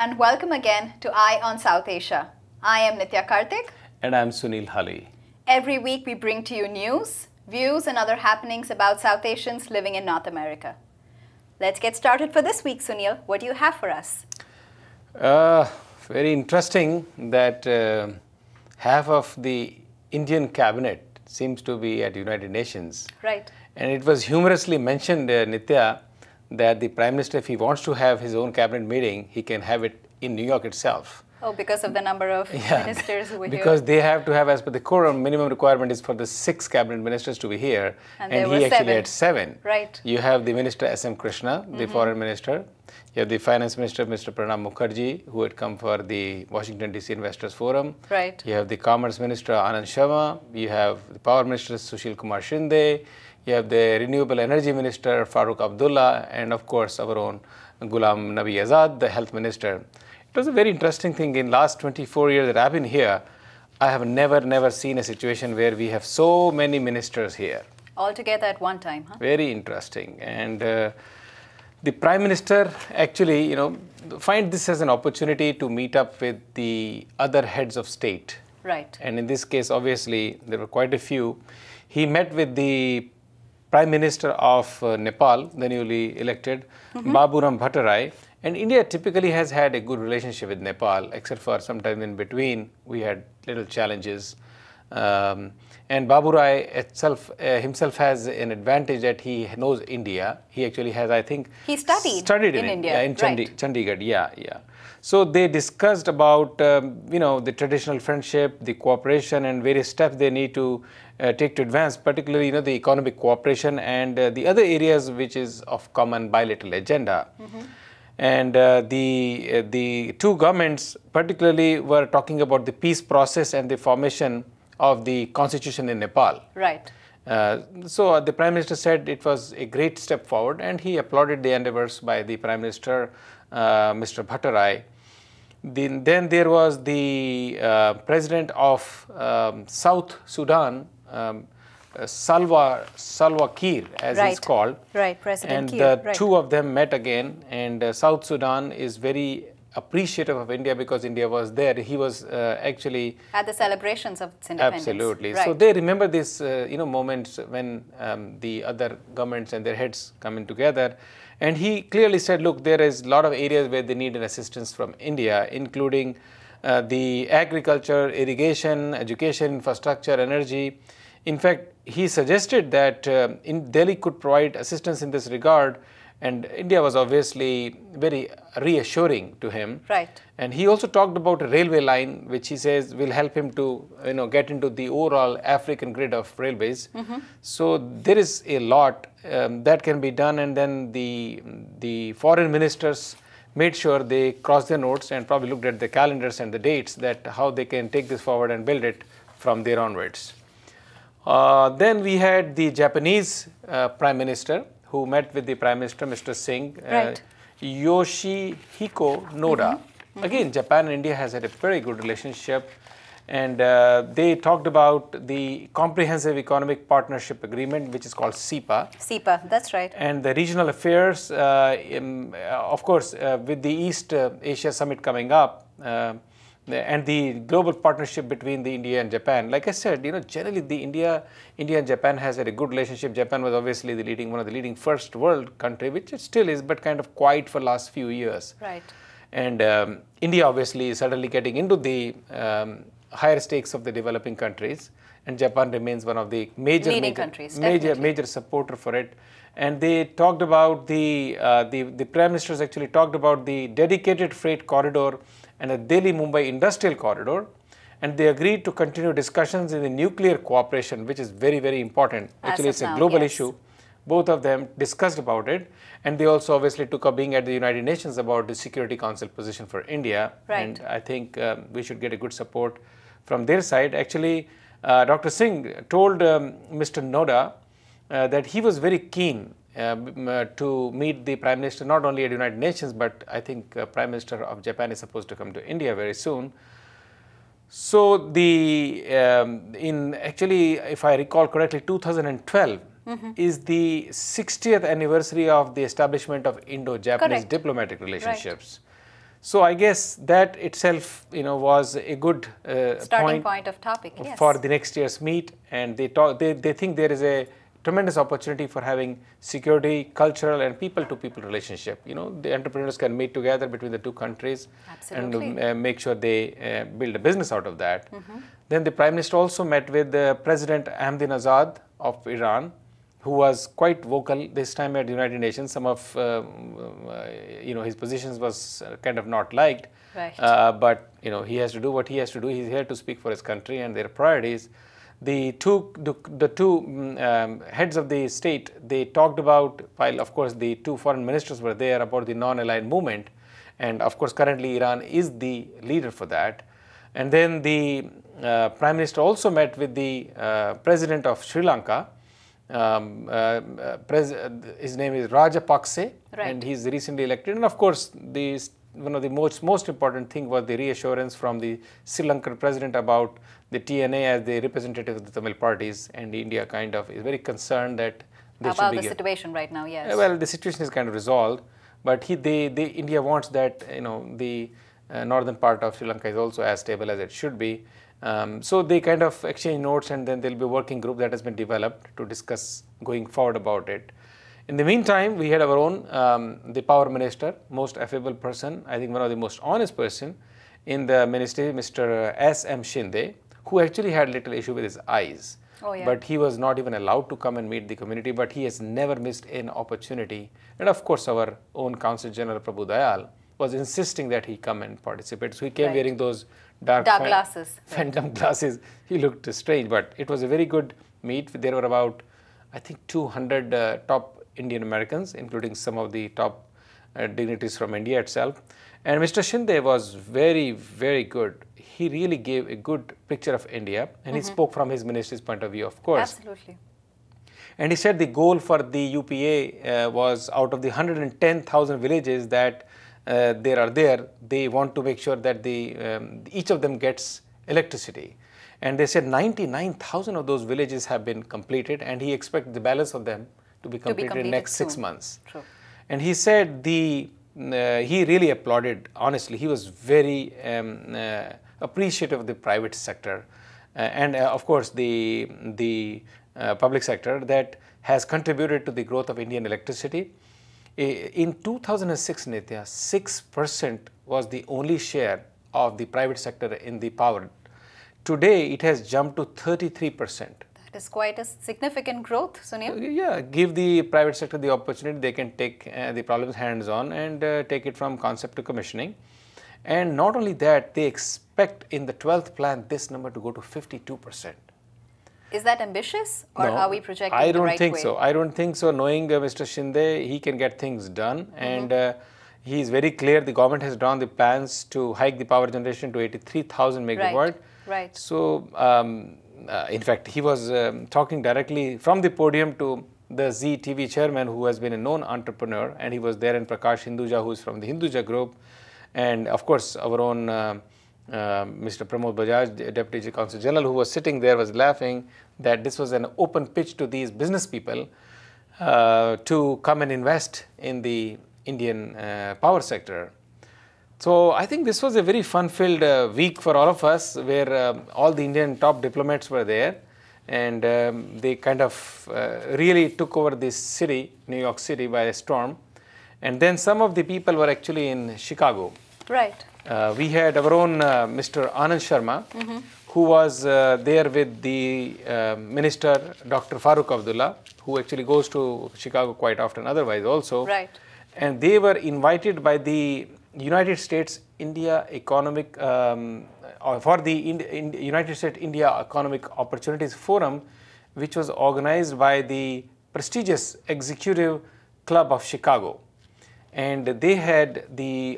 and welcome again to Eye on South Asia. I am Nitya Karthik. And I'm Sunil Hali. Every week we bring to you news, views and other happenings about South Asians living in North America. Let's get started for this week, Sunil. What do you have for us? Very interesting that half of the Indian cabinet seems to be at United Nations. Right. And it was humorously mentioned, Nitya, that the Prime Minister, if he wants to have his own cabinet meeting, he can have it in New York itself. Oh, because of the number of ministers who were here. Because they have to have, as per the quorum, minimum requirement is for the 6 cabinet ministers to be here. And he actually had 7. Right. You have the Minister S.M. Krishna, the foreign minister. You have the finance minister, Mr. Pranab Mukherjee, who had come for the Washington DC Investors Forum. Right. You have the commerce minister, Anand Sharma. You have the power minister, Sushil Kumar Shinde. You have the renewable energy minister, Farooq Abdullah, and of course our own Ghulam Nabi Azad, the health minister. It was a very interesting thing. In last 24 years that I've been here, I have never seen a situation where we have so many ministers here. All together at one time, huh? Very interesting. And the Prime Minister actually, find this as an opportunity to meet up with the other heads of state. Right. And in this case, obviously, there were quite a few. He met with the Prime Minister of Nepal, the newly elected, Baburam Bhattarai. And India typically has had a good relationship with Nepal, except for some time in between, we had little challenges. And Baburai himself has an advantage that he knows India. He actually has, I think, he studied in India. Yeah, in Chandigarh, yeah. So they discussed about, the traditional friendship, the cooperation, and various steps they need to take to advance, particularly, the economic cooperation and the other areas which is of common bilateral agenda. And the two governments particularly were talking about the peace process and the formation of the constitution in Nepal. Right. So the Prime Minister said it was a great step forward, and he applauded the endeavors by the Prime Minister, Mr. Bhattarai. Then there was the President of South Sudan, Salva Kiir, as he's called. Right, President Kiir. And the two of them met again, and South Sudan is very appreciative of India because India was there. He was actually at the celebrations of its independence. Absolutely. Right. So they remember this, moments when the other governments and their heads come in together. And he clearly said, look, there is a lot of areas where they need an assistance from India, including the agriculture, irrigation, education, infrastructure, energy. In fact, he suggested that Delhi could provide assistance in this regard, and India was obviously very reassuring to him. Right. And he also talked about a railway line, which he says will help him to, get into the overall African grid of railways. So there is a lot that can be done, and then the foreign ministers made sure they crossed their notes and probably looked at the calendars and the dates that how they can take this forward and build it from there onwards. Then we had the Japanese Prime Minister who met with the Prime Minister, Mr. Singh, Yoshihiko Noda. Again, Japan and India has had a very good relationship, and they talked about the Comprehensive Economic Partnership Agreement, which is called CEPA. CEPA, that's right. And the regional affairs, of course, with the East Asia Summit coming up, and the global partnership between the India and Japan. Like I said, generally the India and Japan has had a good relationship. Japan was obviously one of the leading first world country, which it still is, but kind of quiet for last few years. Right. And India obviously is suddenly getting into the higher stakes of the developing countries, and Japan remains one of the major supporter for it. And they talked about the Prime Ministers actually talked about the dedicated freight corridor and a Delhi-Mumbai industrial corridor, and they agreed to continue discussions in the nuclear cooperation, which is very, very important. Actually, it's a global issue. Both of them discussed about it, and they also obviously took up being at the United Nations about the Security Council position for India. Right. And I think we should get a good support from their side. Actually, Dr. Singh told Mr. Noda that he was very keen to meet the Prime Minister not only at the United Nations, but I think Prime Minister of Japan is supposed to come to India very soon. So actually, if I recall correctly, 2012 is the 60th anniversary of the establishment of Indo-Japanese diplomatic relationships. So I guess that itself, was a good starting point of topic, yes, for the next year's meet. And they think there is a tremendous opportunity for having security, cultural, and people-to-people relationship. The entrepreneurs can meet together between the two countries. Absolutely. And make sure they build a business out of that. Then the Prime Minister also met with President Ahmadinejad of Iran, who was quite vocal this time at the United Nations. Some of his positions was kind of not liked, right. But he has to do what he has to do. He's here to speak for his country and their priorities. The two heads of the state, they talked about, while of course the two foreign ministers were there, about the non-aligned movement, and of course currently Iran is the leader for that. And then the Prime Minister also met with the President of Sri Lanka. His name is Rajapakse, right. And he's recently elected. And of course, one of the most important thing was the reassurance from the Sri Lankan president about the TNA as the representative of the Tamil parties, and India kind of is very concerned that about the situation right now. Yes. Well, the situation is kind of resolved, but India wants that the northern part of Sri Lanka is also as stable as it should be. So they kind of exchange notes, and then there will be a working group that has been developed to discuss going forward about it. In the meantime, we had our own, the power minister, most affable person, I think one of the most honest person in the ministry, Mr. S.M. Shinde, who actually had little issue with his eyes. Oh, yeah. But he was not even allowed to come and meet the community, but he has never missed an opportunity. And of course, our own Consul General Prabhu Dayal was insisting that he come and participate. So he came, right, wearing those dark glasses, phantom, right, glasses. He looked strange, but it was a very good meet. There were about, I think, 200 top Indian Americans, including some of the top dignitaries from India itself. And Mr. Shinde was very, very good. He really gave a good picture of India, and he spoke from his ministry's point of view, of course. Absolutely. And he said the goal for the UPA was, out of the 110,000 villages that they want to make sure that each of them gets electricity. And they said 99,000 of those villages have been completed, and he expects the balance of them to be completed in the next soon. 6 months. True. And he said he really applauded, honestly. He was very appreciative of the private sector and of course the public sector that has contributed to the growth of Indian electricity. In 2006, Nitya, 6% was the only share of the private sector in the power. Today, it has jumped to 33%. That is quite a significant growth, Sunil. Yeah, give the private sector the opportunity. They can take the problems hands-on and take it from concept to commissioning. And not only that, they expect in the 12th plan this number to go to 52%. Is that ambitious, or are we projecting the right way? I don't think so. I don't think so. Knowing Mr. Shinde, he can get things done, and he is very clear. The government has drawn the plans to hike the power generation to 83,000 megawatt. Right. So, in fact, he was talking directly from the podium to the Zee TV chairman, who has been a known entrepreneur, and he was there in Prakash Hinduja, who is from the Hinduja group, and of course our own Mr. Pramod Bajaj, Deputy Consul General, who was sitting there, was laughing that this was an open pitch to these business people to come and invest in the Indian power sector. So I think this was a very fun-filled week for all of us, where all the Indian top diplomats were there, and they kind of really took over this city, New York City, by a storm. And then some of the people were actually in Chicago. Right. We had our own Mr. Anand Sharma, who was there with the minister, Dr. Farooq Abdullah, who actually goes to Chicago quite often otherwise also. Right. And they were invited by the United States India Economic, for the United States India Economic Opportunities Forum, which was organized by the prestigious Executive Club of Chicago. And they had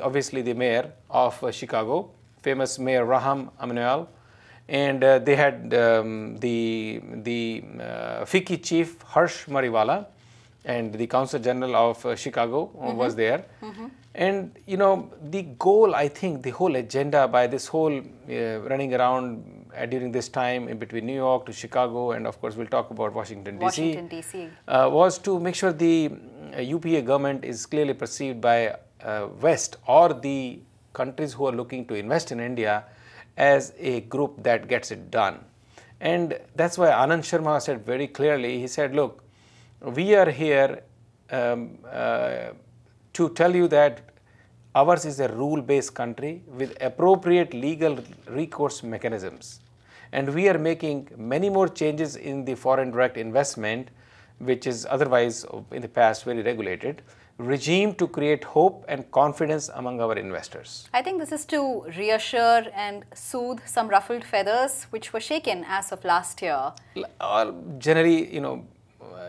obviously the mayor of Chicago, famous Mayor Rahm Emanuel, and they had the FICCI chief Harsh Mariwala, and the Consul General of Chicago was there. And the goal, I think, the whole agenda by this whole running around during this time in between New York to Chicago, and of course we'll talk about Washington DC, was to make sure the UPA government is clearly perceived by West or the countries who are looking to invest in India as a group that gets it done. And that's why Anand Sharma said very clearly, he said, look, we are here to tell you that ours is a rule-based country with appropriate legal recourse mechanisms. And we are making many more changes in the foreign direct investment, which is otherwise in the past very regulated, regime to create hope and confidence among our investors. I think this is to reassure and soothe some ruffled feathers which were shaken as of last year. Generally,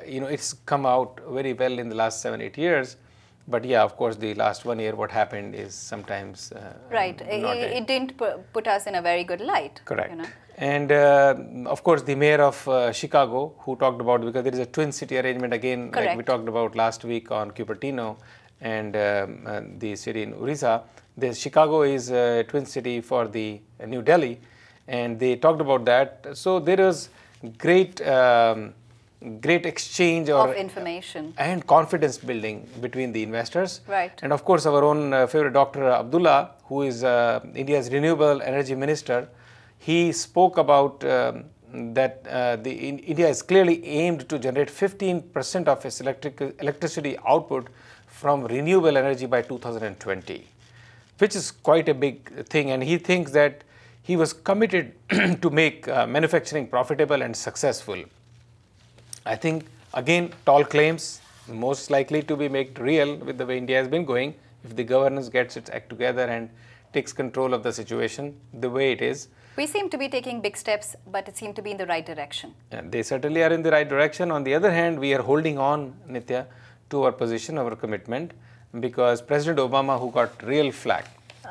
it's come out very well in the last 7-8 years. But yeah, of course, the last 1 year, what happened is sometimes right. It didn't put us in a very good light. Correct. And of course, the mayor of Chicago, who talked about, because there is a twin city arrangement again, correct, like we talked about last week on Cupertino and the city in Orissa. Chicago is a twin city for the New Delhi, and they talked about that. So there was great exchange of information and confidence building between the investors. Right. And of course, our own favorite Dr. Abdullah, who is India's renewable energy minister, he spoke about that India is clearly aimed to generate 15% of its electricity output from renewable energy by 2020, which is quite a big thing. And he thinks that he was committed to make manufacturing profitable and successful. I think, again, tall claims, most likely to be made real with the way India has been going, if the governance gets its act together and takes control of the situation the way it is. We seem to be taking big steps, but it seemed to be in the right direction. And they certainly are in the right direction. On the other hand, we are holding on, Nitya, to our position, our commitment, because President Obama, who got real flack,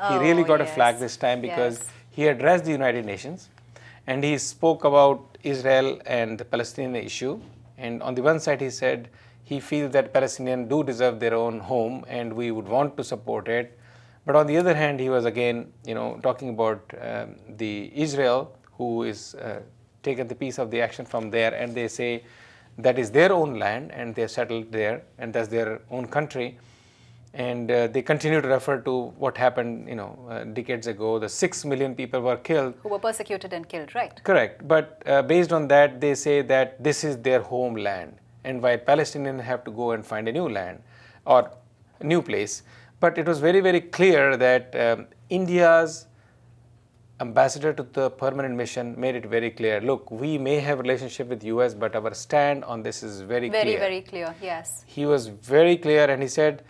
he really got a flack this time because he addressed the United Nations and he spoke about Israel and the Palestinian issue. And on the one side, he said he feels that Palestinians do deserve their own home and we would want to support it. But on the other hand, he was again, talking about the Israel, who is taken the piece of the action from there, and they say that is their own land and they're settled there and that's their own country. And they continue to refer to what happened, decades ago. The 6 million people were killed. Who were persecuted and killed, right? Correct. But based on that, they say that this is their homeland. And while Palestinians have to go and find a new land or a new place. But it was very, very clear that India's ambassador to the permanent mission made it very clear. Look, we may have a relationship with US, but our stand on this is very clear. Very, very clear, yes. He was very clear and he said,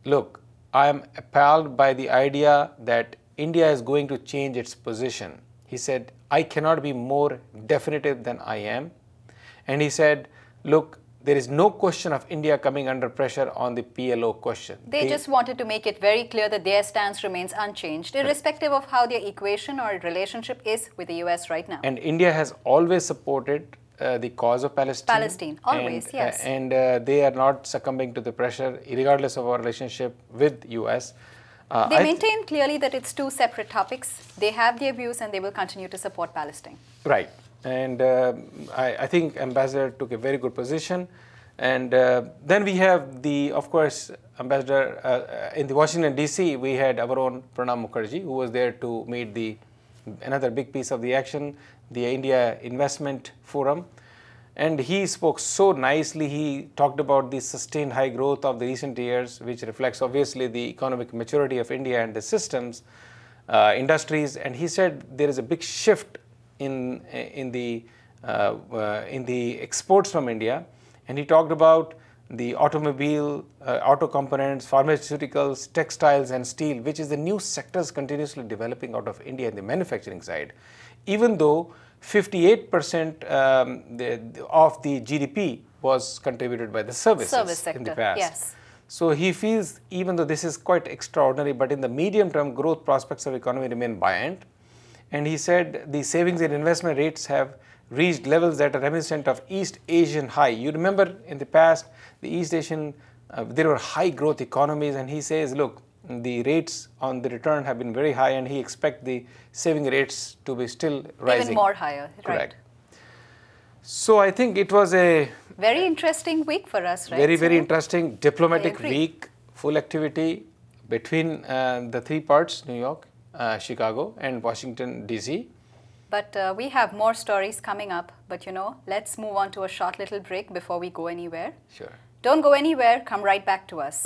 look, I am appalled by the idea that India is going to change its position. He said, I cannot be more definitive than I am. And he said, look, there is no question of India coming under pressure on the PLO question. They just wanted to make it very clear that their stance remains unchanged, irrespective of how their equation or relationship is with the US right now. And India has always supported the cause of Palestine. Palestine, always, yes. And they are not succumbing to the pressure, regardless of our relationship with US. They maintain clearly that it's two separate topics. They have their views and they will continue to support Palestine. Right. And I think Ambassador took a very good position. And then we have of course, Ambassador in the Washington, D.C., we had our own Pranab Mukherjee, who was there to meet another big piece of the action, the India Investment Forum. And he spoke so nicely. He talked about the sustained high growth of the recent years, which reflects obviously the economic maturity of India and the systems, industries. And he said there is a big shift in the exports from India. And he talked about the automobile, auto components, pharmaceuticals, textiles and steel, which is the new sectors continuously developing out of India in the manufacturing side. Even though 58% of the GDP was contributed by the service sector in the past. Yes. So he feels, even though this is quite extraordinary, but in the medium term, growth prospects of economy remain buoyant. And he said the savings and investment rates have reached levels that are reminiscent of East Asian high. You remember in the past, the East Asian, there were high growth economies, and he says, look, the rates on the return have been very high, and he expects the saving rates to be still rising. Even more higher, correct. Right. So I think it was a very interesting week for us, right? Very, very interesting diplomatic week, full activity, between the three parts, New York, Chicago and Washington, D.C. But we have more stories coming up. But let's move on to a short little break before we go anywhere. Sure. Don't go anywhere. Come right back to us.